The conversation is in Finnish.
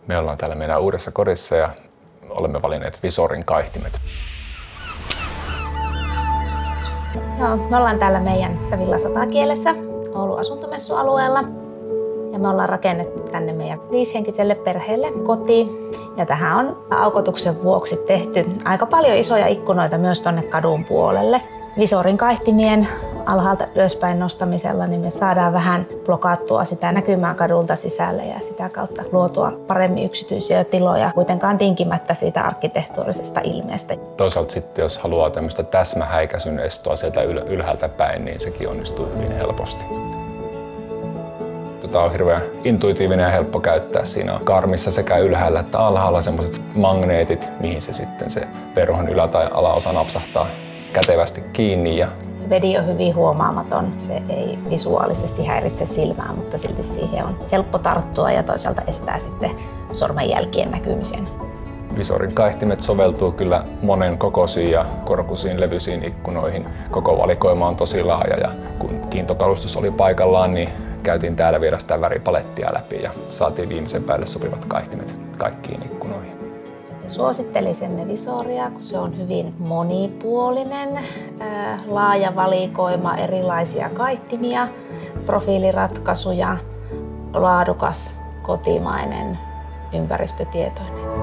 Me ollaan täällä meidän uudessa kodissa ja olemme valinneet Visorin kaihtimet. Joo, me ollaan täällä meidän Villa 100-kielessä Oulun asuntomessualueella. Ja me ollaan rakennettu tänne meidän 5-henkiselle perheelle koti. Ja tähän on aukotuksen vuoksi tehty aika paljon isoja ikkunoita myös tonne kadun puolelle. Visorin kaihtimien alhaalta ylöspäin nostamisella niin me saadaan vähän blokattua sitä näkymää kadulta sisälle ja sitä kautta luotua paremmin yksityisiä tiloja, kuitenkaan tinkimättä siitä arkkitehtuurisesta ilmeestä. Toisaalta sitten, jos haluaa tämmöistä täsmähäikäisyn estoa sieltä ylhäältä päin, niin sekin onnistuu hyvin helposti. Tämä on hirveän intuitiivinen ja helppo käyttää. Siinä on karmissa sekä ylhäällä että alhaalla semmoiset magneetit, mihin se sitten se verhon ylä- tai alaosa napsahtaa kätevästi kiinni. Vedi on hyvin huomaamaton. Se ei visuaalisesti häiritse silmää, mutta silti siihen on helppo tarttua ja toisaalta estää sitten sormenjälkien näkymisen. Visorin kaihtimet soveltuu kyllä monen kokoisiin ja korkuisiin levyisiin ikkunoihin. Koko valikoima on tosi laaja ja kun kiintokalustus oli paikallaan, niin käytiin täällä viedä sitä väripalettia läpi ja saatiin viimeisen päälle sopivat kaihtimet kaikkiin ikkunoihin. Suosittelisimme Visoria, kun se on hyvin monipuolinen, laaja valikoima erilaisia kaihtimia, profiiliratkaisuja, laadukas, kotimainen, ympäristötietoinen.